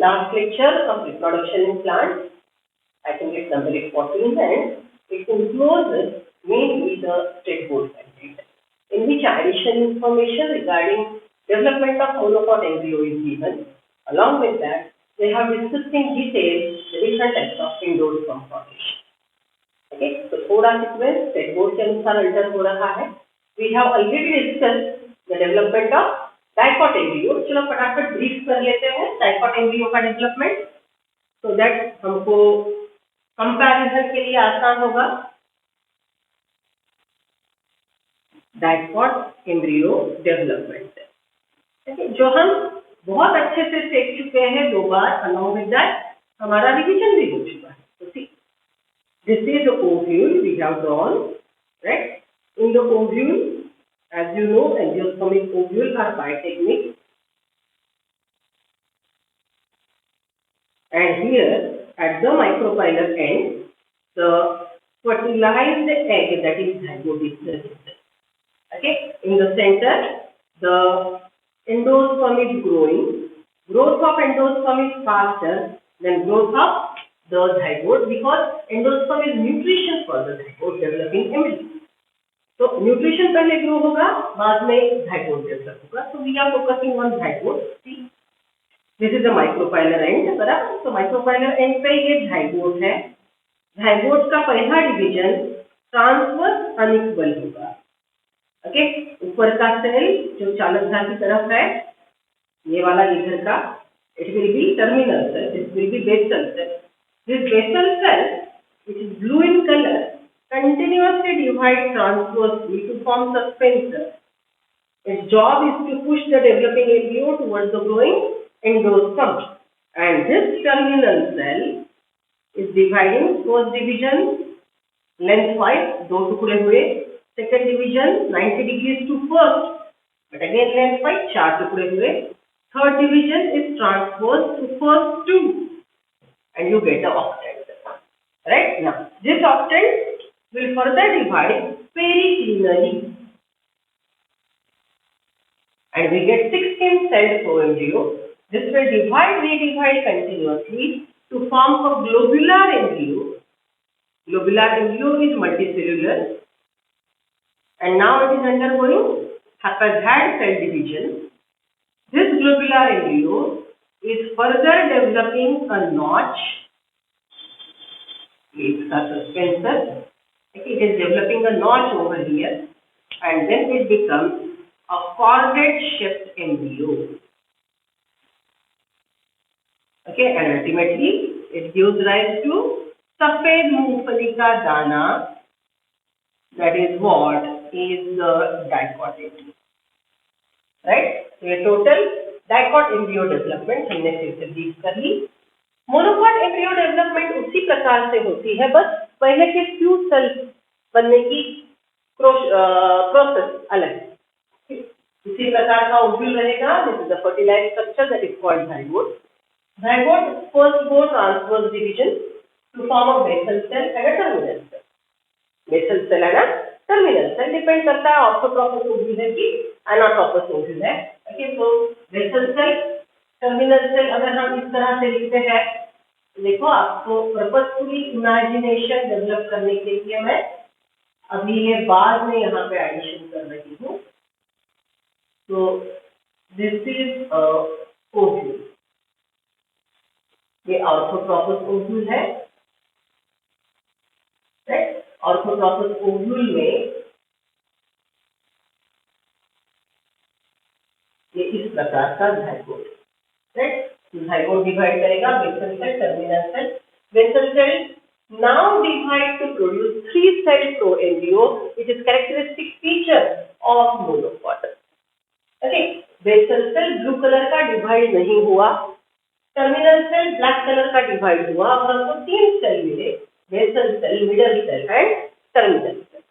last lecture of reproduction in plants. I think it's number 14, and it includes mainly the state board content, in which additional information regarding development of monopod embryo is given. Along with that, they have discussed in detail the different types of endosperm formation. Okay, so थोड़ा sequence state board के अनुसार alter हो रहा है. We have already discussed the development of diploid embryo. चलो फटाफट brief कर लेते हैं diploid embryo का development, so that हमको कंपैरिजन के लिए आसान होगा. diploid embryo development, okay, जो हम बहुत अच्छे से सीख चुके हैं 2 बार. along with that हमारा रिवीजन भी हो चुका है. तो see, this is the ovule we have drawn, right? In the ovule, as you know, angiospermic ovules are bitechnic, and here at the micropylar end, the fertilized egg, that is zygote, is present. Okay, in the center, the endosperm is growing. Growth of endosperm is faster than growth of the zygote, because endosperm is nutrition for the zygote developing embryo. So nutrition पहले grow होगा, बाद में zygote develop होगा. So we are focusing on zygote. See, this is the micropylar end, बराबर. तो micropylar end पे ये zygote है. zygote का पहला डिवीजन ट्रांसवर्स अनिक्वल होगा. ओके, ऊपर का सेल जो चालकधार की तरफ है, ये वाला इधर का, it will be terminal cell, this will be basal cell. This basal cell, which is blue in color, continuously divide transversely to form suspension. Its job is to push the developing embryo towards the growing endosperm, and this terminal cell is dividing. First division lengthwise, 2 टुकड़े हुए. Second division 90 degrees to first, but again lengthwise 4 टुकड़े हुए. Third division is transverse to first 2, and you get the octant. Right, now this octant will further divide periclinally, and we get 16 celled proembryo. This will redivide continuously to form a globular embryo. Globular embryo is multicellular, and now it is undergoing haphazard cell division. This globular embryo is further developing a notch. It's a suspensor. Okay, it is developing a notch over here, and then it becomes a cordate-shaped embryo. Okay, and ultimately it gives rise to सफेद मूंगफली का दाना. That is what is the dicot. Right? तो ये total dicot embryo development हमने फिर से deal कर ली. मोनोकॉट embryo development उसी प्रकार से होती है, बस पहले के फ्यू सेल बनने की प्रोसेस अलग. इसी प्रकार का ओव्यूल रहेगा. This is the fertilized structure that is called zygote. Zygote first go transverse division to form a basal cell and a terminal cell. Basal cell and a terminal cell depend करता है orthotropous ovule है कि anatropous ovule है. Okay, तो basal cell, terminal cell अगर हम इस तरह से लिखते हैं, देखो आपको पर्पसफुली इमेजिनेशन डेवलप करने के लिए मैं अभी ये बाद में यहाँ पे एडिशन कर रही हूँ. तो दिस इज ओव्यूल, ये ऑर्थोट्रोपस ओव्यूल है. ऑर्थोट्रोपस ओव्यूल में ये इस प्रकार का zygote. राइट, zygote डिवाइड करेगा basal cell, terminal cell. Basal cell now divide to produce 3-celled proembryo, which is characteristic feature of monopod. Okay, basal cell blue colour का डिवाइड नहीं हुआ, टर्मिनल सेल ब्लैक कलर का divide हुआ, और हमको 3 cell मिले. Basal cell, middle cell and terminal cell.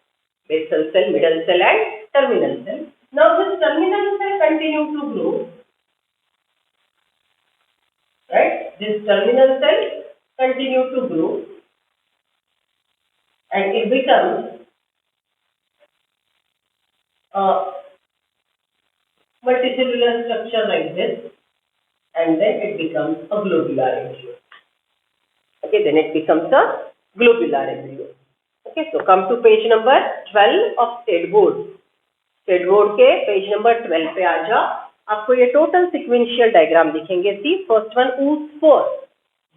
Basal cell, middle cell and terminal cell. Now this terminal cell continue to grow. Right? This terminal cell continue to grow, and it becomes a multicellular structure like this. and then it becomes a globular embryo. Okay, then it becomes a globular embryo. Okay, so come to page number 12 of state board. State board के page number 12 पे आ जाओ. आपको ये total sequential diagram दिखेंगे. See first one oospore.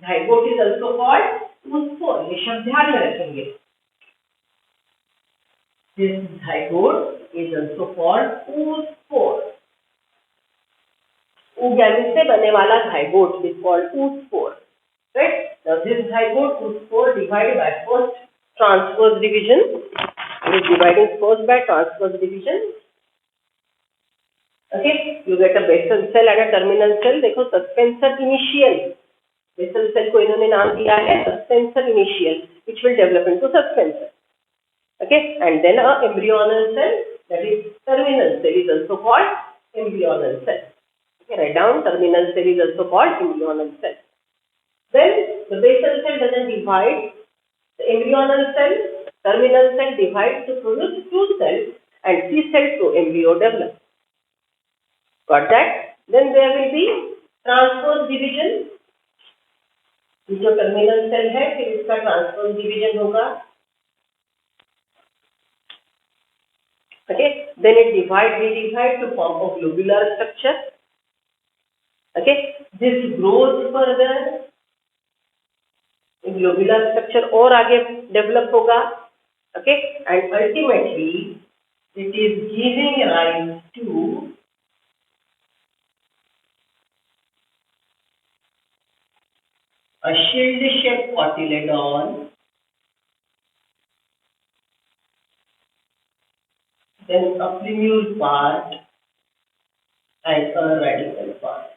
zygote is also called oospore. ये शब्द ध्यान में रखेंगे. This zygote is also called oospore. oogamete से बनने वाला zygote is called oospore. Right? Now this zygote oospore divided by first transverse division. It is dividing first by transverse division. Okay, you get a basal cell and a terminal cell. देखो suspensor initial. Basal cell को इन्होंने नाम दिया है suspensor initial, which will develop into suspensor. Okay, and then a embryonal cell, that is terminal cell, is also called embryonal cell. Okay, write down terminal cell is also called embryonal cell. Then the basal cell doesn't divide. The embryonal cell, terminal cell divides to produce two cells and three cells to embryo develop. Got that? Then there will be transverse division. जो terminal cell है फिर इसका transverse division होगा. Okay, then it divide to form a globular structure. Okay, this grows further. Globular structure और आगे develop होगा. Okay, and ultimately it is giving rise to a shield-shaped cotyledon, then a plumule part and a radical part.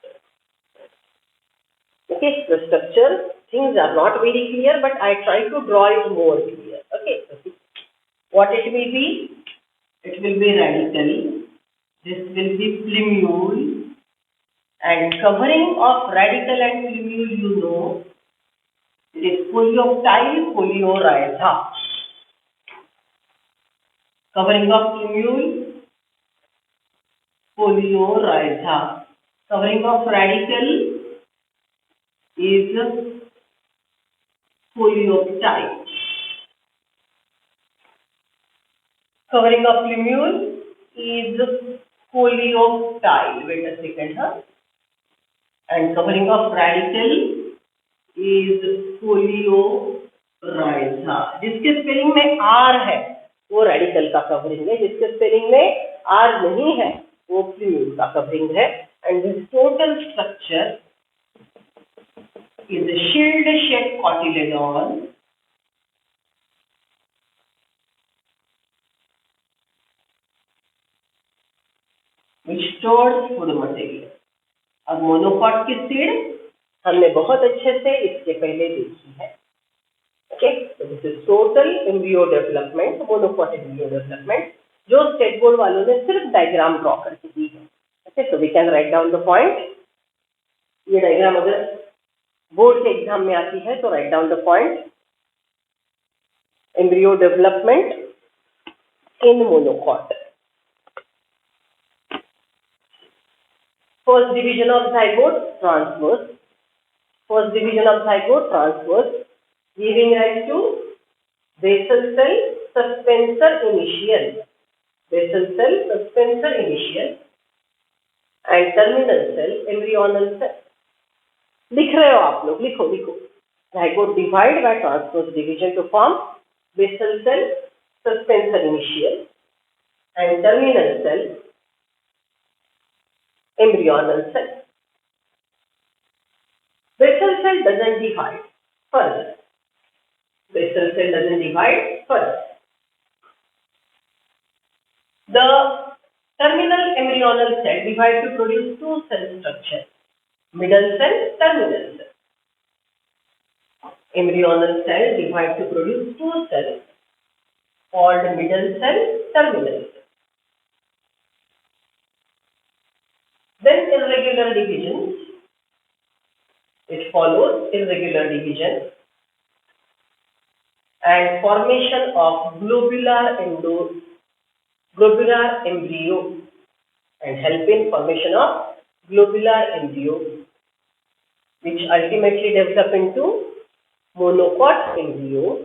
Okay, the structure, things are not very clear, but I try to draw it more clear. Okay, what it will be? It will be radical, this will be plumule, and covering of radical and plumule, you know, it is coleoptile coleorhiza. Covering of plumule, coleorhiza. Covering of radical is coleoptile. Covering of plumule is coleoptile. Wait a second, huh? And covering of radical is coleorhiza. जिसके spelling में R है वो radical का covering है, जिसके spelling में R नहीं है वो प्लूम्यूल का कवरिंग है. And this total structure is a shield-shaped cotyledon which stores food material. अब मोनोकॉट की सीड हमने बहुत अच्छे से इसके पहले देखी है. Okay, this is total embryo development, monocot embryo development, जो स्टेट बोर्ड वालों ने सिर्फ डायग्राम ड्रॉ करके दी है. Okay, so we can write down the point. ये डायग्राम अगर बोर्ड के एग्जाम में आती है तो write down the point. Embryo development in monocot. First division of zygote, transverse. First division of zygote, transverse, giving rise to basal cell, suspensor initial. Basal cell, suspensor initial, and terminal cell, embryonal cell. लिख रहे हो आप लोग? लिखो लिखो. Zygote divide by transverse division to form basal cell, suspensor initial, and terminal cell, embryonal cell. Basal cell doesn't divide further. Basal cell doesn't divide further. The terminal embryonal cell divides to produce two cell structures: middle cell, terminal cell. Embryonal cell divides to produce two cells called middle cell, terminal cell. Then irregular divisions. It follows irregular division and formation of globular embryo and help in formation of globular embryo which ultimately develop into monocot embryo,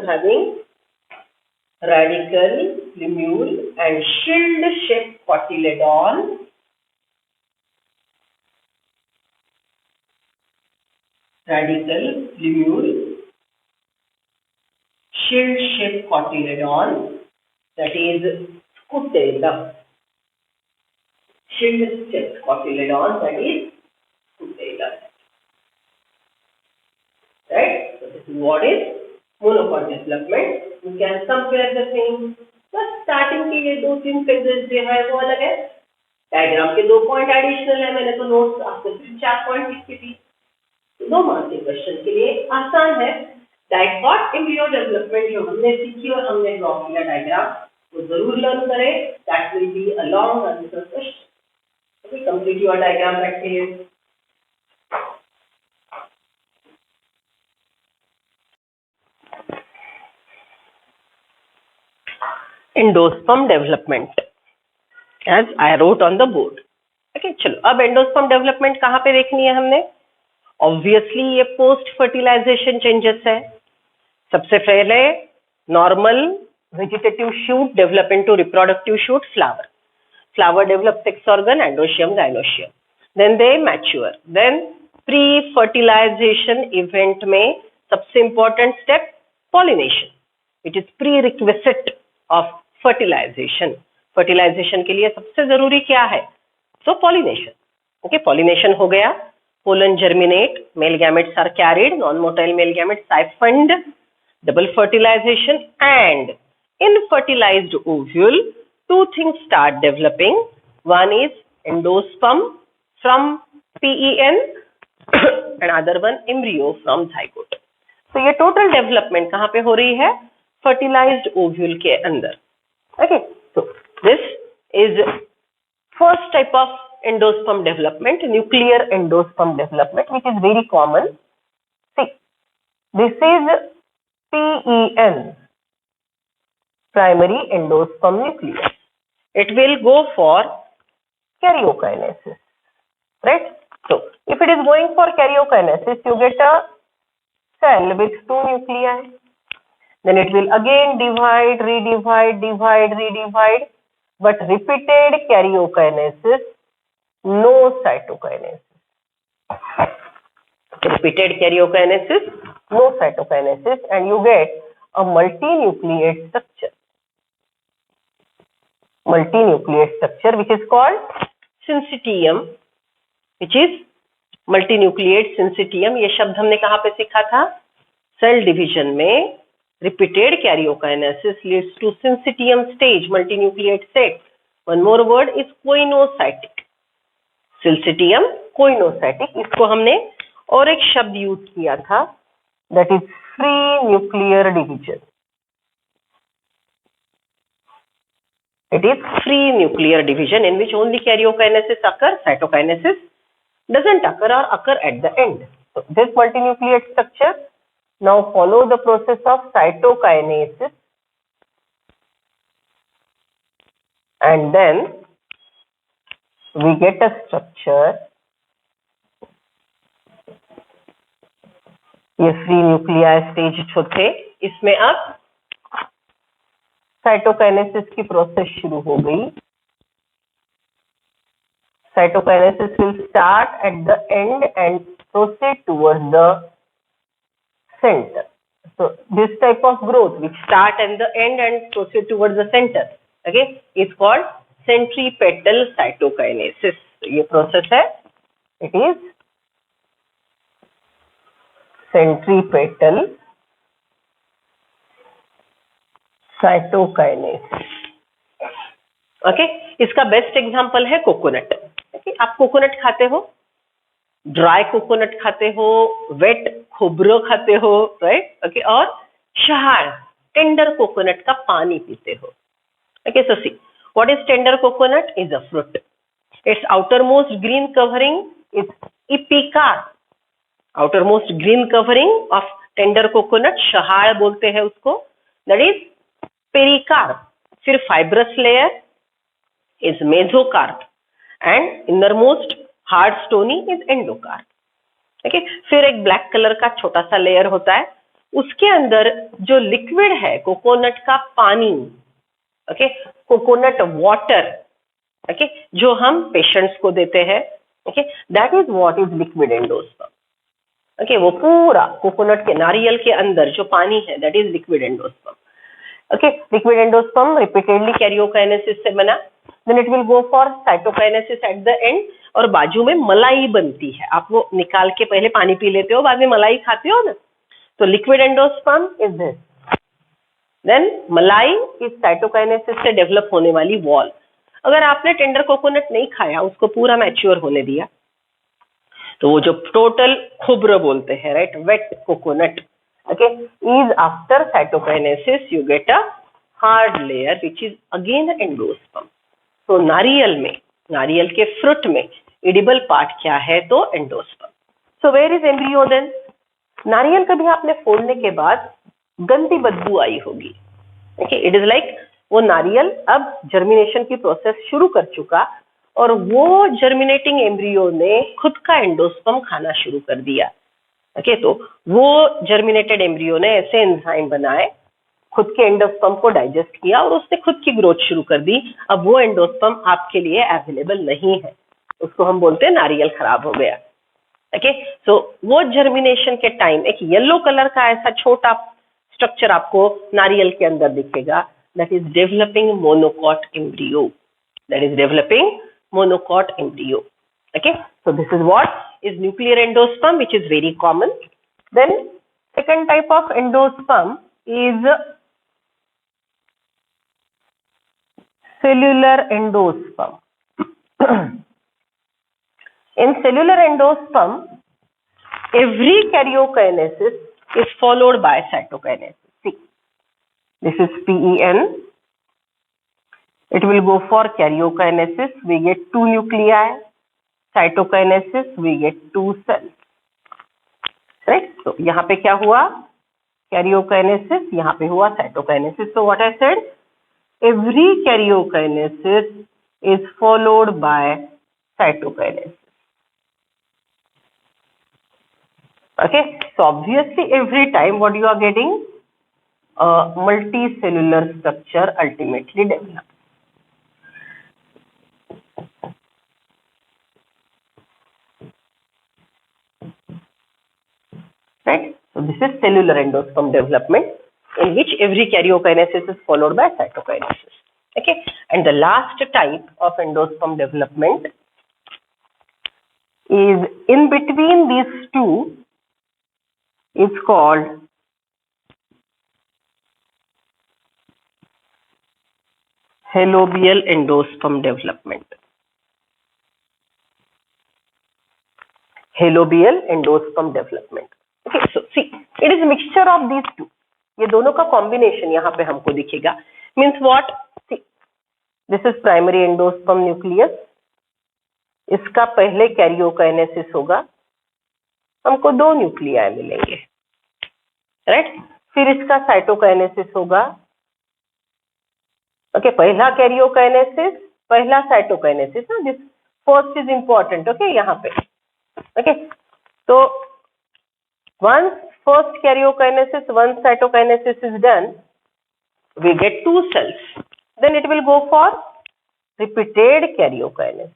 having radical, limule and shield-shaped cotyledon. Radical, limule, shield-shaped cotyledon, that is scutellum. Shield-shaped cotyledon, that is scutellum. Right? So this is what is monocot development. You can compare the things. बस starting के ये 2-3 pages जो है वो अलग है. Diagram के 2 point additional है. मैंने तो नोट्स आपको सिर्फ 4 पॉइंट लिख के दी. 2 मार्क्स के क्वेश्चन के लिए आसान है. डाइकॉट एम्ब्रियो डेवलपमेंट जो हमने सीखी और हमने ड्रॉ किया डायग्राम, वो जरूर लर्न करें. That will be a long answer question. Okay, complete your diagram practice. Endosperm development as I wrote on the board. Okay, चलो अब एंडोस्पर्म डेवलपमेंट कहाँ पे देखनी है हमने. ऑब्वियसली ये पोस्ट फर्टिलाइजेशन चेंजेस है. सबसे पहले normal vegetative shoot develop into reproductive shoot flower. Flower develop sex organ androecium gynoecium. Then they mature. Then pre fertilisation event में सबसे important step pollination. It is prerequisite of fertilisation. Fertilisation के लिए सबसे जरूरी क्या है? सो pollination. Okay, pollination हो गया. Pollen germinate, male gametes are carried, non motile male gametes siphoned, double fertilization and in fertilized ovule 2 things start developing. One is endosperm from PEN and other one embryo from zygote. तो ये total development कहाँ पे हो रही है? Fertilised ovule के अंदर. Okay, so this is first type of endosperm development, nuclear endosperm development, which is very common. See, this is PEN, primary endosperm nucleus. It will go for karyokinesis, right? So, if it is going for karyokinesis, you get a cell with 2 nuclei. Then it will again divide, redivide, divide, redivide. But repeated karyokinesis, no cytokinesis. Repeated karyokinesis, no cytokinesis, and you get a multinucleate structure. Multinucleate structure, which is called syncytium, which is multinucleate syncytium. ये शब्द हमने कहाँ पे सीखा था? Cell division में. Repeated karyokinesis leads to syncytium stage, multinucleate set. One more word is coenocytic. Syncytium coenocytic. इसको हमने और एक शब्द यूज किया था, that is free nuclear division. It is free nuclear division in which only karyokinesis occurs, cytokinesis doesn't occur or occur at the end. So this multinucleate structure now follow the process of cytokinesis, and then we get a structure. ये free nuclei stage थे. इसमें अब cytokinesis की process शुरू हो गई. Cytokinesis will start at the end and proceed towards the center. So this type of growth which start at the end and proceed towards the center, okay, is called centripetal cytokinesis. ये process है, it is centripetal cytokinesis. Okay, इसका best example है coconut. Okay, आप coconut खाते हो, dry coconut खाते हो, wait खोबरो खाते हो, राइट? ओके, और शहार टेंडर कोकोनट का पानी पीते हो. Okay, so see what is tender coconut? Is a fruit. Its outermost green covering is epicarp. Outermost green covering of tender coconut, शहार बोलते हैं उसको, दैट इज पेरिकार्प. फिर fibrous layer is mesocarp, and innermost hard stony is endocarp. ठीक है, फिर एक black colour का छोटा सा लेयर होता है, उसके अंदर जो लिक्विड है कोकोनट का पानी, ओके, कोकोनट वाटर, ओके, जो हम पेशेंट्स को देते हैं, okay, that is what is liquid endosperm. Okay, वो पूरा कोकोनट के नारियल के अंदर जो पानी है that is liquid endosperm. Okay, liquid endosperm repeatedly karyokinesis से बना, then it will go for cytokinesis at the end, और बाजू में मलाई बनती है. आप वो निकाल के पहले पानी पी लेते हो, बाद में मलाई खाते हो ना, तो liquid endosperm is this. Then मलाई इज साइटोकाइनेसिस से डेवलप होने वाली वॉल. अगर आपने टेंडर कोकोनट नहीं खाया, उसको पूरा मैच्योर होने दिया, तो वो जो टोटल खुब्र बोलते हैं, right, wet coconut, okay, is after cytokinesis you get a hard layer which is again endosperm. तो नारियल में, नारियल के फ्रूट में एडिबल पार्ट क्या है? तो endosperm. So where is embryo then? नारियल कभी आपने फोड़ने के बाद गंदी बदबू आई होगी. ओके, इट इज लाइक वो नारियल अब जर्मिनेशन की प्रोसेस शुरू कर चुका, और वो जर्मिनेटिंग एम्ब्रियो ने खुद का एंडोस्पर्म खाना शुरू कर दिया. ओके, तो वो जर्मिनेटेड एम्ब्रियो ने ऐसे एंजाइम बनाए, खुद के एंडोस्पर्म को डाइजेस्ट किया और उसने खुद की ग्रोथ शुरू कर दी. अब वो एंडोस्पर्म आपके लिए अवेलेबल नहीं है, उसको हम बोलते हैं नारियल खराब हो गया. ओके, सो वो जर्मिनेशन के टाइम एक येलो कलर का ऐसा छोटा स्ट्रक्चर आपको नारियल के अंदर दिखेगा, that is developing monocot embryo. That is developing monocot embryo. Okay, so this is what is nuclear endosperm, which is very common. Then second type of endosperm is cellular endosperm. In cellular endosperm, every karyokinesis is followed by cytokinesis. See, this is PEN. It will go for karyokinesis, we get 2 nuclei. Cytokinesis, we get 2 cells. Right? So यहाँ पे क्या हुआ? Karyokinesis, यहाँ पे हुआ cytokinesis. So what I said? Every karyokinesis is followed by cytokinesis. Okay? So obviously every time what you are getting? A multicellular structure ultimately develops. Right? So this is cellular endosperm development, in which every karyokinesis is followed by cytokinesis. Okay, and the last type of endosperm development is in between these two. It's called halobial endosperm development. Halobial endosperm development. Okay, so see, it is a mixture of these two. ये दोनों का combination यहाँ पे हमको दिखेगा. Means what? See, this is primary endosperm nucleus. इसका पहले karyokinesis होगा, हमको 2 न्यूक्लियाई मिलेंगे, राइट? फिर इसका साइटोकाइनेसिस होगा. ओके, पहला karyokinesis, पहला cytokinesis. This first is important. Okay, यहाँ पे. ओके, तो once first karyokinesis, once cytokinesis is done, we get 2 cells. Then it will go for repeated karyokinesis.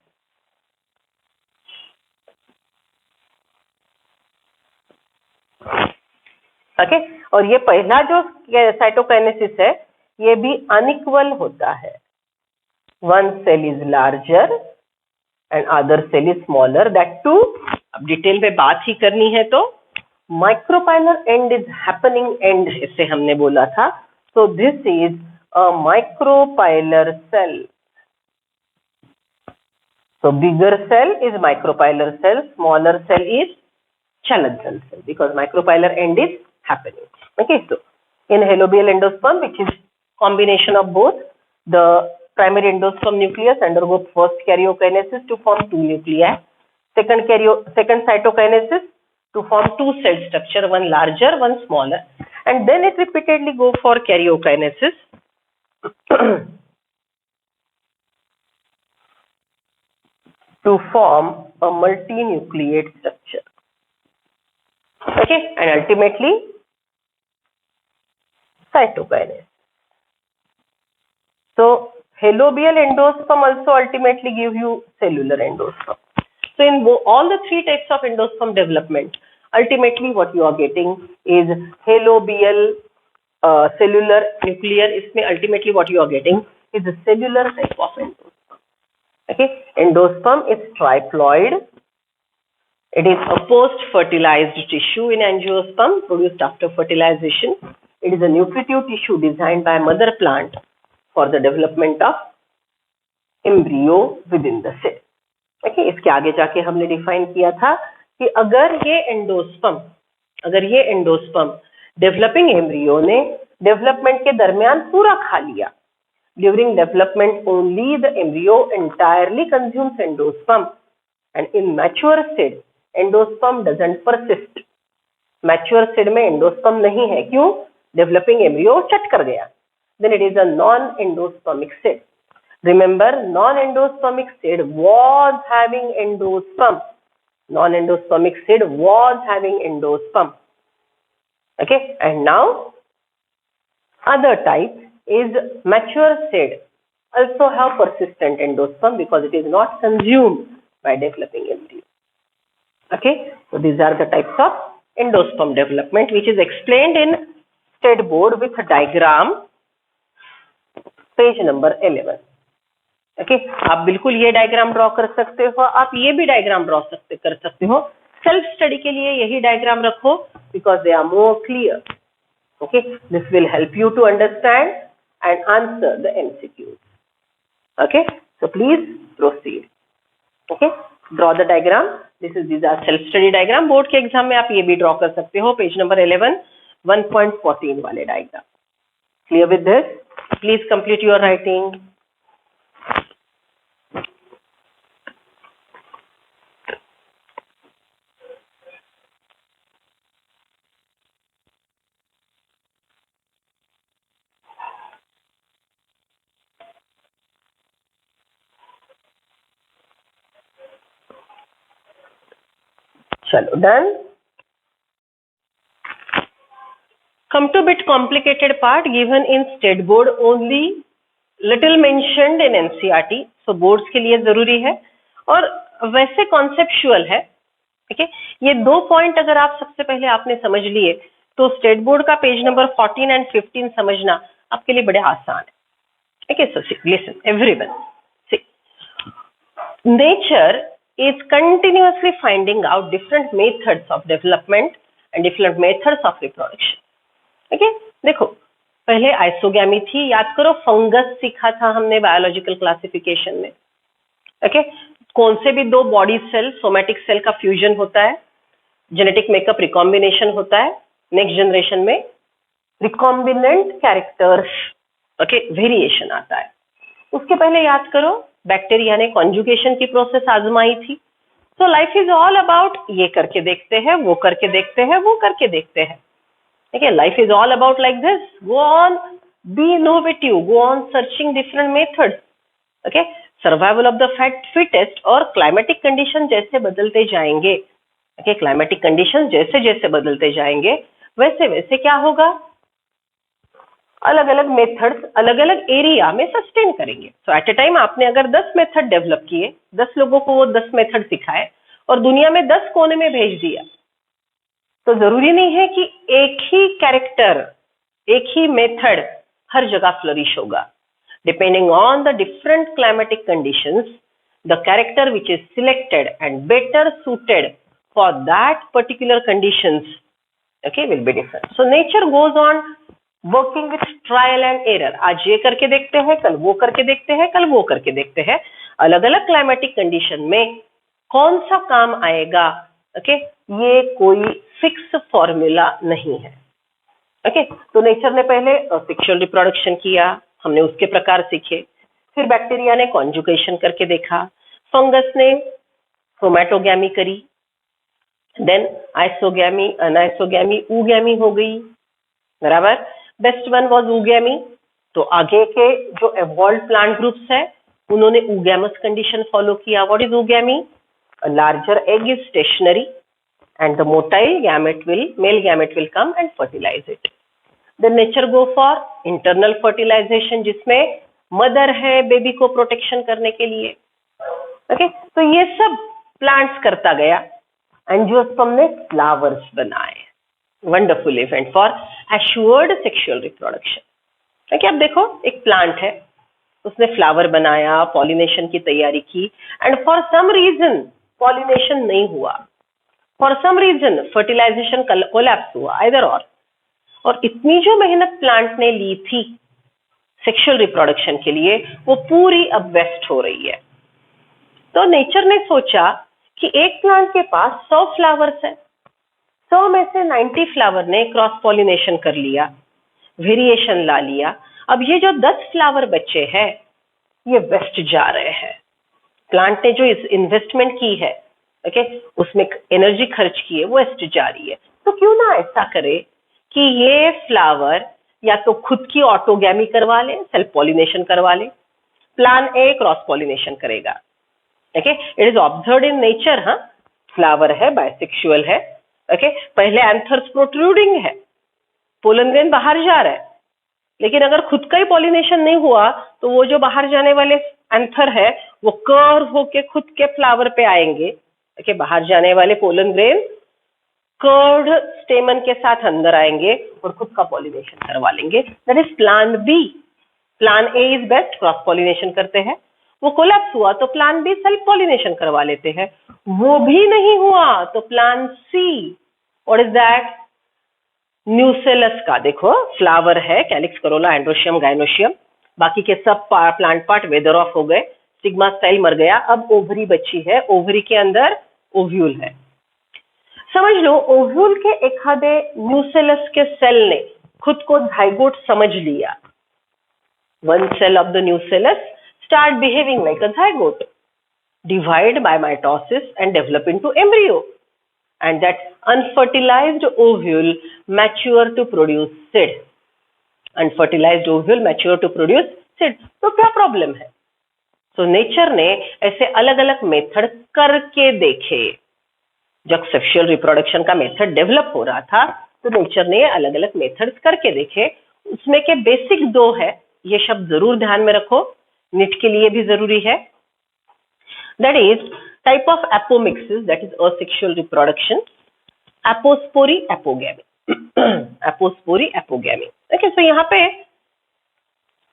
Okay, और ये पहला जो साइटोकाइनेसिस है ये भी अनइक्वल होता है. One cell is larger and other cell is smaller. That too, अब डिटेल में बात ही करनी है तो micropylar end is happening end, इससे हमने बोला था. So this is a micropylar cell. So bigger cell is micropylar cell, smaller cell is Chaladhan cell, because micropylar end is happening. Okay, so in halobial endosperm, which is combination of both, the primary endosperm nucleus undergo first karyokinesis to form 2 nuclei, second cytokinesis to form 2 cell structure, one larger, one smaller, and then it repeatedly go for karyokinesis. to form a multinucleate structure. Okay, and ultimately cytokinase. So halobial endosperm also ultimately give you cellular endosperm. So in all the three types of endosperm development, ultimately what you are getting is halobial cellular nuclear. इसमें ultimately what you are getting is a cellular type of endosperm. Okay, endosperm is triploid. It is a post-fertilized tissue in angiosperm produced after fertilization. It is a nutritive tissue designed by mother plant for the development of embryo within the cell. Okay, इसके आगे जाके हमने define किया था कि अगर ये endosperm developing embryo ने डेवलपमेंट के दरमियान पूरा खा लिया, during development only the embryo entirely consumes endosperm and in mature stage endosperm doesn't persist. Mature stage में एंडोस्पर्म नहीं है, क्यों? डेवलपिंग एम्ब्रियो चट कर गया. Then it is a non-endospermic state. Remember, non-endospermic state was having endosperm. Non-endospermic state was having endosperm. Okay, and now other type is mature state also have persistent endosperm because it is not consumed by developing embryo. Okay, so these are the types of endosperm development which is explained in state board with a diagram. Page number 11. Okay, आप बिल्कुल ये diagram draw कर सकते हो, आप ये भी diagram draw कर सकते हो. सेल्फ स्टडी के लिए यही डायग्राम रखो because they are more clear. Okay, this will help you to understand and answer the MCQs. Okay, so please proceed. Okay, draw the diagram. This are self study diagram. Board के exam में आप ये भी draw कर सकते हो. Page number 11 1.14 वाले diagram. Clear with this? Please complete your writing. Chalo, done. Come to bit complicated part given in state board, only little mentioned in NCERT. So boards के लिए जरूरी है और वैसे conceptual है. ठीक है, ये 2 पॉइंट अगर आप सबसे पहले आपने समझ लिए तो स्टेट बोर्ड का पेज नंबर 14 and 15 समझना आपके लिए बड़े आसान है. ठीक है, so listen everyone. See, nature is continuously finding out different methods of development and different methods of reproduction. ठीक है, देखो पहले आइसोगैमी थी, याद करो फंगस सीखा था हमने बायोलॉजिकल क्लासिफिकेशन में. ओके, कौन से भी 2 बॉडी सेल सोमैटिक सेल का फ्यूजन होता है, जेनेटिक मेकअप रिकॉम्बिनेशन होता है, नेक्स्ट जनरेशन में रिकॉम्बिनेंट कैरेक्टर्स ओके वेरिएशन आता है. उसके पहले याद करो बैक्टीरिया ने कॉन्जुगेशन की प्रोसेस आजमाई थी. तो लाइफ इज ऑल अबाउट ये करके देखते हैं, वो करके देखते हैं, वो करके देखते हैं. Okay, life is all about like this. Go on, be innovative. Go on searching different methods. Okay, survival of the fittest और climatic condition जैसे बदलते जाएंगे. Okay, climatic conditions जैसे जैसे बदलते जाएंगे वैसे वैसे क्या होगा, अलग अलग मेथड्स अलग अलग एरिया में सस्टेन करेंगे. सो एट ए टाइम आपने अगर 10 मेथड डेवलप किए, 10 लोगों को वो 10 मेथड सिखाए और दुनिया में 10 कोने में भेज दिया, तो जरूरी नहीं है कि एक ही कैरेक्टर एक ही मेथड हर जगह फ्लरिश होगा. Depending on the different climatic conditions, the character which is selected and better suited for that particular conditions okay will be different. So nature goes on working with trial and error. आज ये करके देखते हैं, कल वो करके देखते हैं, कल वो करके देखते हैं. अलग अलग क्लाइमेटिक कंडीशन में कौन सा काम आएगा ओके ये कोई फिक्स फॉर्मूला नहीं है. ओके, तो नेचर ने पहले सेक्सुअल रिप्रोडक्शन किया, हमने उसके प्रकार सीखे. फिर बैक्टीरिया ने कॉन्जुगेशन करके देखा, फंगस ने क्रोमैटोगैमी करी, देन आइसोगैमी, अनआइसोगैमी, ऊगैमी हो गई. बराबर, बेस्ट वन वाज ऊगैमी. तो आगे के जो एवॉल्व प्लांट ग्रुप्स है उन्होंने oogamous कंडीशन फॉलो किया. What is oogamie? A larger egg is stationary and the motile male gamete will come and fertilize it. Then nature go for internal fertilization, जिसमें mother है baby को protection करने के लिए. Okay, तो ये सब प्लांट्स करता गया. एंजियोस्पर्म ने फ्लावर्स बनाए. Wonderful event for assured sexual reproduction. Okay, अब देखो एक प्लांट है, उसने फ्लावर बनाया, पॉलिनेशन की तैयारी की, and for some reason pollination नहीं हुआ, for some reason fertilisation collapse हुआ, आइदर और इतनी जो मेहनत प्लांट ने ली थी सेक्सुअल रिप्रोडक्शन के लिए, वो पूरी अब वेस्ट हो रही है. तो नेचर ने सोचा कि एक प्लांट के पास 100 फ्लावर्स है, 100 में से 90 फ्लावर ने क्रॉस पॉलिनेशन कर लिया, वेरिएशन ला लिया. अब ये जो 10 फ्लावर बचे हैं ये वेस्ट जा रहे हैं. प्लांट ने जो इस इन्वेस्टमेंट की है, ओके, उसमें एनर्जी खर्च की है, वो वेस्ट जा रही है. तो क्यों ना ऐसा करे कि ये फ्लावर या तो खुद की ऑटोगैमी करवा ले, सेल्फ पॉलिनेशन करवा ले. प्लान ए क्रॉस पॉलिनेशन करेगा. Okay, it is observed in nature. हाँ, फ्लावर है, बाइसेक्सुअल है. ओके, पहले एंथर्स प्रोट्रूडिंग है, पोलन ग्रेन बाहर जा रहा है, लेकिन अगर खुद का ही पॉलिनेशन नहीं हुआ तो वो जो बाहर जाने वाले एंथर है वो कर्व होके खुद के फ्लावर पे आएंगे. ओके, बाहर जाने वाले पोलन ग्रेन कर्व्ड स्टेमन के साथ अंदर आएंगे और खुद का पॉलिनेशन करवा लेंगे. That is plan B. Plan A is best, cross pollination करते हैं. वो कोलैप्स हुआ तो प्लान बी सेल्फ पॉलिनेशन करवा लेते हैं. वो भी नहीं हुआ तो plan C. What is that? Nucellus का देखो फ्लावर है, कैलिक्स, करोला, एंड्रोशियम, गाइनोशियम, बाकी के सब प्लांट पार्ट वेदर ऑफ हो गए, स्टिग्मा स्टाइल मर गया. अब ओवरी बची है, ओवरी के अंदर ओव्यूल है. समझ लो ओव्यूल के एखादे न्यूसेलस के सेल ने खुद को झाइगोट समझ लिया. One cell of the nucellus start behaving like a zygote, divide by mitosis and develop into embryo, and that unfertilized ovule mature to produce seed. Unfertilized ovule mature to produce seed. तो क्या problem है? तो nature ने ऐसे अलग अलग method करके देखे. जब सेक्सुअल रिप्रोडक्शन का मेथड डेवलप हो रहा था तो नेचर ने अलग अलग मेथड्स करके देखे. उसमें के बेसिक 2 है, ये शब्द जरूर ध्यान में रखो, निट के लिए भी जरूरी है. That is type of apomixis, that is asexual reproduction, apospory, apogamy. Apospory, apogamy. Okay, तो यहाँ पे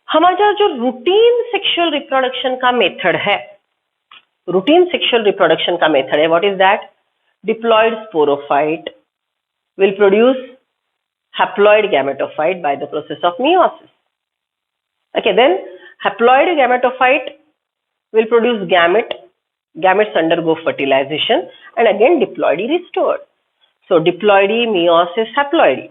हमारा जो रूटीन सेक्सुअल रिप्रोडक्शन का मेथड है, रूटीन सेक्सुअल रिप्रोडक्शन का मेथड है, what is that? Diploid sporophyte will produce haploid gametophyte by the process of meiosis. Okay, then haploid gametophyte will produce gamete. Gametes undergo fertilization and again diploidy restored. So diploidy, meiosis, haploidy.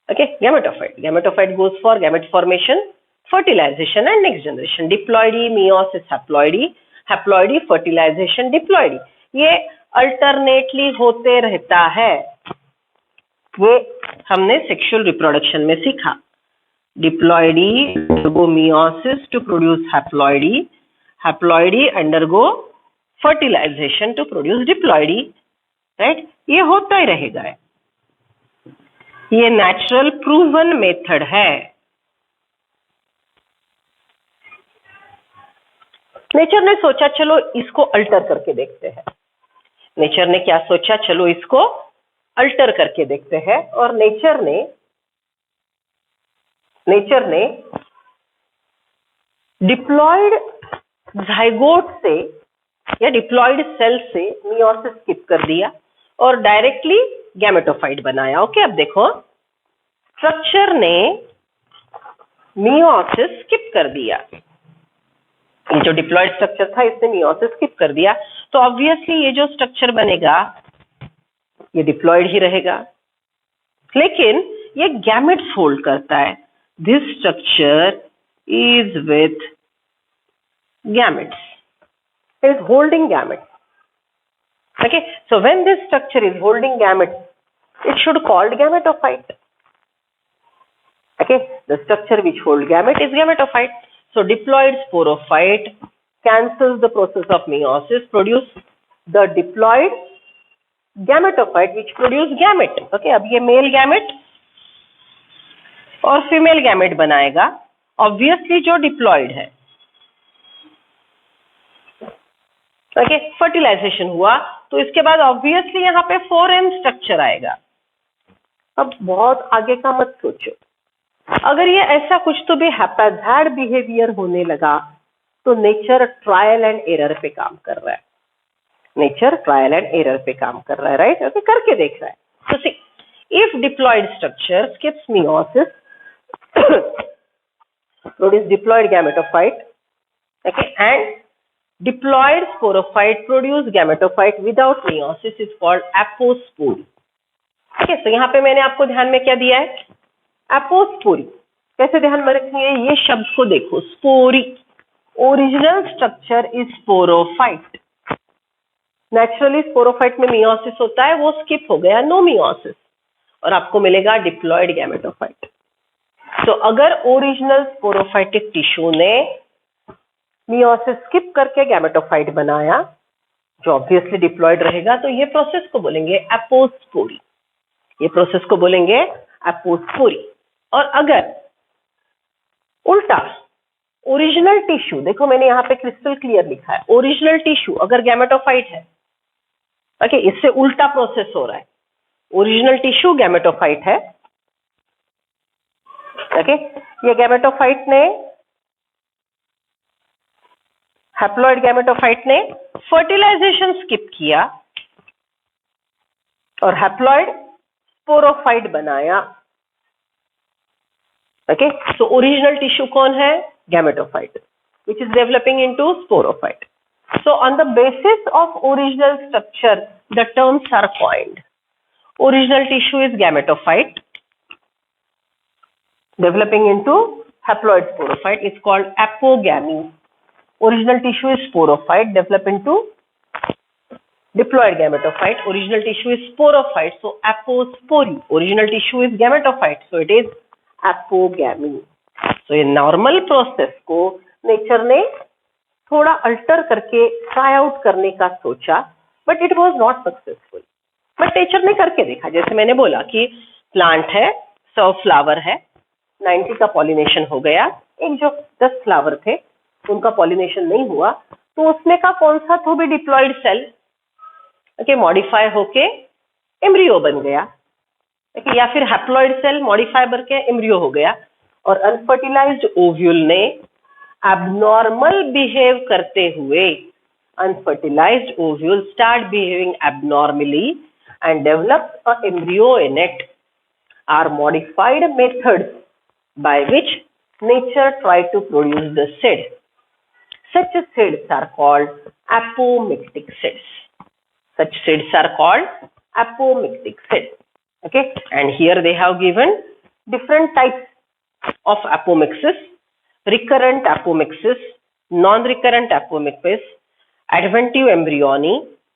Okay, gametophyte. Gametophyte goes for gamete formation, fertilization and next generation. Diploidy, meiosis, haploidy, haploidy, fertilization, diploidy. ये alternately होते रहता है. ये हमने sexual reproduction में सीखा. Diploidy undergo meiosis to produce haploidy. Haploidy undergo fertilization to produce diploidy. Right? ये होता ही रहेगा. ये नेचुरल प्रूवन मेथड है. नेचर ने सोचा चलो इसको अल्टर करके देखते हैं. नेचर ने क्या सोचा? चलो इसको अल्टर करके देखते हैं. और नेचर ने डिप्लॉयड झाइगोट से या डिप्लॉयड सेल से meiosis स्किप कर दिया और डायरेक्टली गैमेटोफाइट बनाया. ओके, अब देखो स्ट्रक्चर ने meiosis स्किप कर दिया. ये जो डिप्लॉयड स्ट्रक्चर था इसने meiosis स्किप कर दिया, तो ऑब्वियसली ये जो स्ट्रक्चर बनेगा ये डिप्लॉयड ही रहेगा, लेकिन ये गैमेट्स होल्ड करता है. This structure is with gametes. It is holding gametes. Okay, so when this structure is holding gametes, it should called gametophyte. Okay, the structure which hold gamete is gametophyte. So diploid sporophyte cancels the process of meiosis, produce the diploid gametophyte which produce gamete. Okay, अब ये male gamete और female gamete बनाएगा, obviously जो diploid है. Okay, fertilisation हुआ तो इसके बाद ऑब्वियसली यहाँ पे 4M स्ट्रक्चर आएगा. अब बहुत आगे का मत सोचो. अगर ये ऐसा कुछ तो भी हैप्पैज़ार्ड बिहेवियर होने लगा तो नेचर ट्रायल एंड एरर पे काम कर रहा है. नेचर ट्रायल एंड एरर पे काम कर रहा है, राइट? ओके, करके देख रहा है. तो see, if diploid structure skips meiosis produce diploid gametophyte, okay, and diploid sporophyte produce gametophyte without meiosis is called apospory. ठीक है, तो यहाँ पे मैंने आपको ध्यान में क्या दिया है? एपोस्पोरी. कैसे ध्यान में रखेंगे? ये शब्द को देखो, स्पोरी. Original structure is sporophyte. Naturally sporophyte में मियोसिस होता है, वो स्किप हो गया, नो मियोसिस, और आपको मिलेगा डिप्लॉयड गैमेटोफाइट. तो अगर ओरिजिनल स्पोरोफाइटिक टिश्यू ने मियोसिस स्किप करके गैमेटोफाइट बनाया जो ऑब्वियसली डिप्लॉयड रहेगा, तो ये प्रोसेस को बोलेंगे एपोस्पोरी. ये प्रोसेस को बोलेंगे एपोस्पोरी. और अगर उल्टा ओरिजिनल टिश्यू, देखो मैंने यहाँ पे क्रिस्टल क्लियर लिखा है, ओरिजिनल टिश्यू अगर गैमेटोफाइट है, ओके, इससे उल्टा प्रोसेस हो रहा है. ओरिजिनल टिश्यू गैमेटोफाइट है, ओके, ये गैमेटोफाइट ने, हैप्लॉइड गैमेटोफाइट ने फर्टिलाइजेशन स्किप किया और हैप्लॉइड स्पोरोफाइट बनाया. ओके, so original tissue कौन है? Gametophyte, which is developing into sporophyte. So on the basis of original structure, the terms are coined. Original tissue is gametophyte, developing into haploid sporophyte is called apogamy. Original tissue is sporophyte, develop into diploid gametophyte. Original tissue is sporophyte, so apospory. Original tissue is gametophyte, so it is apogamy. तो ये normal process को nature ने थोड़ा alter करके try out करने का सोचा, but it was not successful. But nature ने करके देखा. जैसे मैंने बोला कि प्लांट है, 100 फ्लावर है, 90 का पॉलिनेशन हो गया, एक जो 10 फ्लावर थे उनका पॉलिनेशन नहीं हुआ, तो उसमें का कौन सा तो भी डिप्लॉयड सेल, ओके, मॉडिफाई होके एम्ब्रियो बन गया, या फिर हैप्लॉइड सेल मॉडिफाई करके एम्ब्रियो हो गया. और अनफर्टिलाइज्ड ओव्यूल ने एबनॉर्मल बिहेव करते हुए, unfertilised ovule start behaving abnormally and develop a embryo in it, are modified methods by which nature try to produce the seed. Such seeds are called apomictic seeds. Such seeds are called apomictic seeds. Okay, and here they have given different types of apomixis: recurrent apomixis, non-recurrent apomixis, adventive embryony,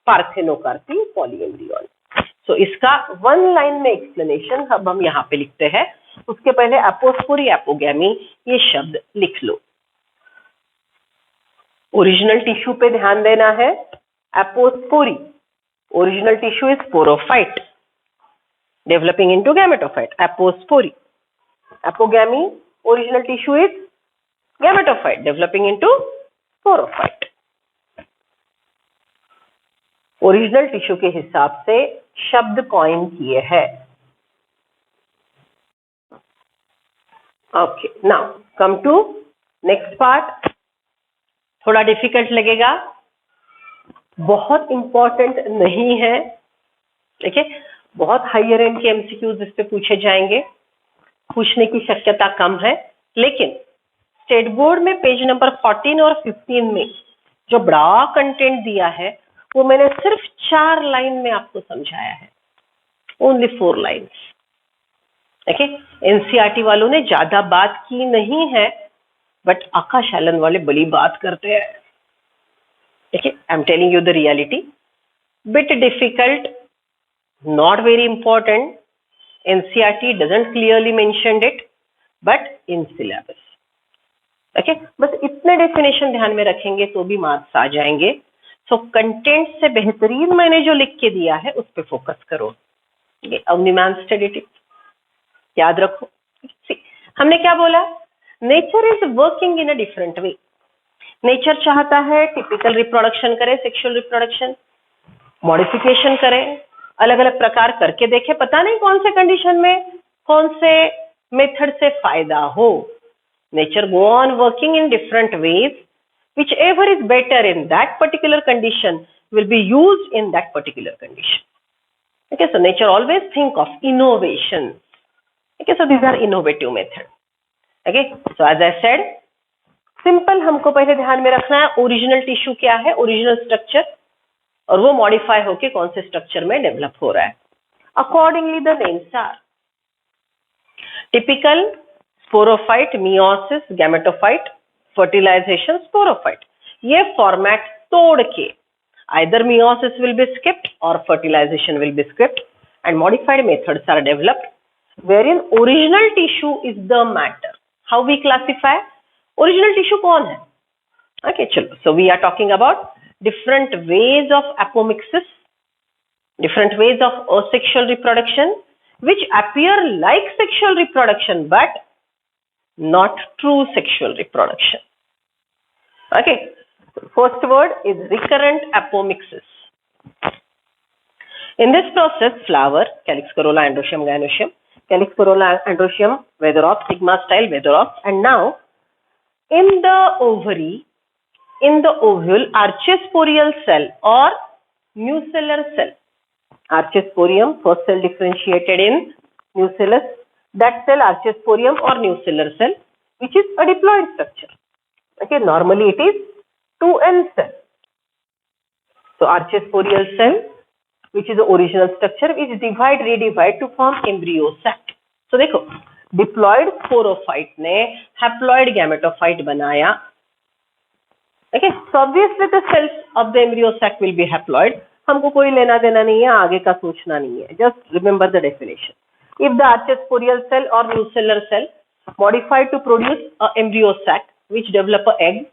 parthenocarpy, polyembryony. So इसका one line में explanation अब हम यहाँ पे लिखते हैं. उसके पहले एपोस्पोरी, एपोगैमी ये शब्द लिख लो. ओरिजिनल टिश्यू पे ध्यान देना है. Apospory, original tissue is sporophyte, developing into gametophyte, apospory. Apogamy, original tissue is gametophyte, developing into sporophyte. Original tissue के हिसाब से शब्द कॉइन किए हैं. Okay, now come to next part. थोड़ा डिफिकल्ट लगेगा, बहुत इंपॉर्टेंट नहीं है. ठीक है, बहुत हायर एंड के एमसीक्यूज इस पे पूछे जाएंगे, पूछने की शक्यता कम है. लेकिन स्टेट बोर्ड में पेज नंबर 14 और 15 में जो बड़ा कंटेंट दिया है वो मैंने सिर्फ 4 लाइन में आपको समझाया है. Only 4 lines. ओके, एनसीईआरटी वालों ने ज्यादा बात की नहीं है, बट आकाश आलन वाले बड़ी बात करते हैं. ठीक है, I am telling you the reality. Bit difficult, not very important. NCERT doesn't clearly mention it, but in syllabus. Okay बस इतने डेफिनेशन ध्यान में रखेंगे तो भी मार्क्स आ जाएंगे। सो कंटेंट से बेहतरीन मैंने जो लिख के दिया है उस पर फोकस करो। अवनिमान स्टडी टिप याद रखो। हमने क्या बोला, nature is working in a different way. Nature चाहता है टिपिकल रिप्रोडक्शन करे, सेक्सुअल रिप्रोडक्शन, मॉडिफिकेशन करे, अलग अलग प्रकार करके देखे, पता नहीं कौन से कंडीशन में कौन से मेथड से फायदा हो। Nature go on working in different ways, whichever is better in that particular condition will be used in that particular condition. Okay, so nature always think of innovation. Okay, so these are innovative method. Okay, so as I said, simple हमको पहले ध्यान में रखना है original tissue क्या है, original structure, और वो मॉडिफाई होके कौन से स्ट्रक्चर में डेवलप हो रहा है। Accordingly the names are typical, sporophyte, meiosis, gametophyte, fertilisation, sporophyte. ये फॉर्मेट तोड़ के either meiosis will be skipped or fertilization will be skipped and modified methods are developed wherein original tissue is the matter. How we classify original tissue कौन है? Okay, चलो, so we are talking about different ways of apomixis, different ways of asexual reproduction which appear like sexual reproduction but not true sexual reproduction. Okay, first word is recurrent apomixis. In this process, flower, calyx, corolla, androecium, gynoecium, calyx, corolla, androecium, weatherops, sigma style weatherops, and now in the ovary, in the ovule, archesporial cell or nucellar cell. Archesporium, first cell differentiated in nucellus. That cell, archesporium or nucellar cell, which is a diploid structure. Okay, normally it is 2N cell. So archesporial cell, which is the original structure, which redivide to form embryo sac. So देखो, diploid sporophyte ने haploid gametophyte बनाया. Okay, so obviously the cells of the embryo sac will be haploid. हमको कोई लेना देना नहीं है, आगे का सोचना नहीं है. Just remember the definition. If the archesporial cell or nucellar cell modified to produce a embryo sac which develop a egg,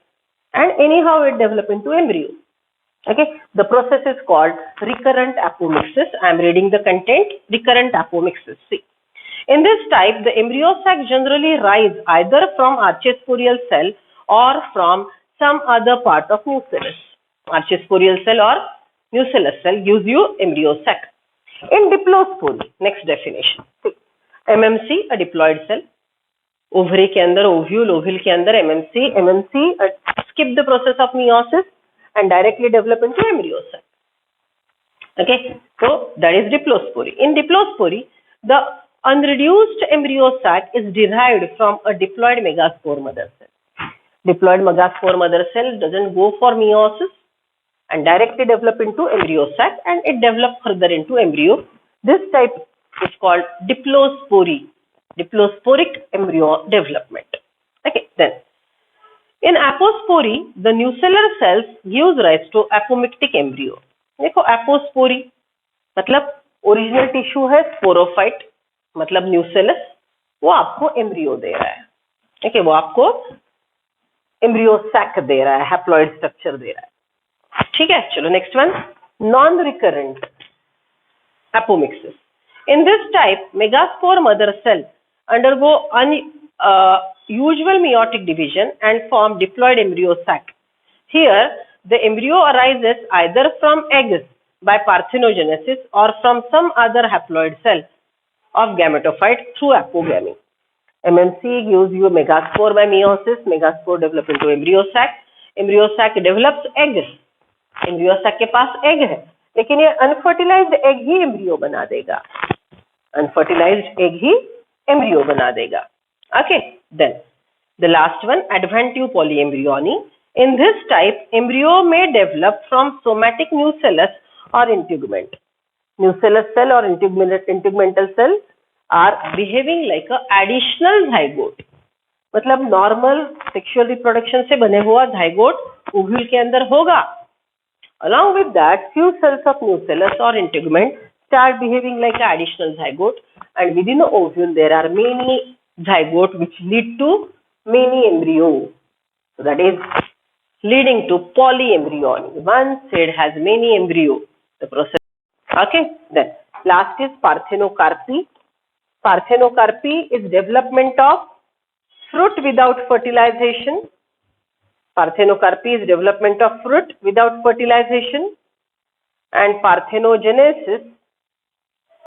and anyhow it develop into embryo. Okay, the process is called recurrent apomixis. I am reading the content. Recurrent apomixis. See, in this type, the embryo sac generally rise either from archesporial cell or from some other part of nucellus. Archesporial cell or nucellus cell gives you embryo sac. In diplospory, next definition. See, MMC, a diploid cell. Ovary के अंदर ovule, ovule के अंदर MMC, MMC skip the process of meiosis and directly develop into embryo sac. Okay, so that is diplospory. In diplospory, the unreduced embryo sac is derived from a diploid megaspore mother cell. Diploid megaspore mother cell doesn't go for meiosis and directly develop into embryo sac, and it develops further into embryo. This type is called diplospory. Diplosporic embryo development. Okay, then in apospory, the nucellar cells gives rise to apomictic embryo. देखो apospory मतलब original tissue है sporophyte, मतलब nucellus, वो आपको embryo दे रहा है. ठीक है, वो आपको एम्ब्रियो सैक दे रहा है, हैप्लॉइड स्ट्रक्चर दे रहा है. ठीक है, चलो next one, non recurrent apomixis. In this type, megaspore mother cell undergo unusual meiotic division and form diploid embryo sac. Here, the embryo arises either from eggs by parthenogenesis or from some other haploid cell of gametophyte through apogamy. MMC gives you megaspore by meiosis. Megaspore develop into embryo sac. Embryo sac develops eggs. Embryo sac के पास egg है, लेकिन ये unfertilized egg ही embryo बना देगा. Unfertilized egg ही embryo बना देगा. Okay, then the last one, adventive polyembryony. In this type, embryo may develop from somatic nucellus or integument. Nucellus cell or integumental cell are behaving like a additional zygote. मतलब normal sexual reproduction से बने हुआ zygote ovule के अंदर होगा. Along with that, few cells of nucellus or integument start behaving like an additional zygote, and within the ovule there are many zygote which lead to many embryo. So that is leading to polyembryony. One seed has many embryo. The process. Okay. Then last is parthenocarpy. Parthenocarpy is development of fruit without fertilization. Parthenocarpy is development of fruit without fertilization. And parthenogenesis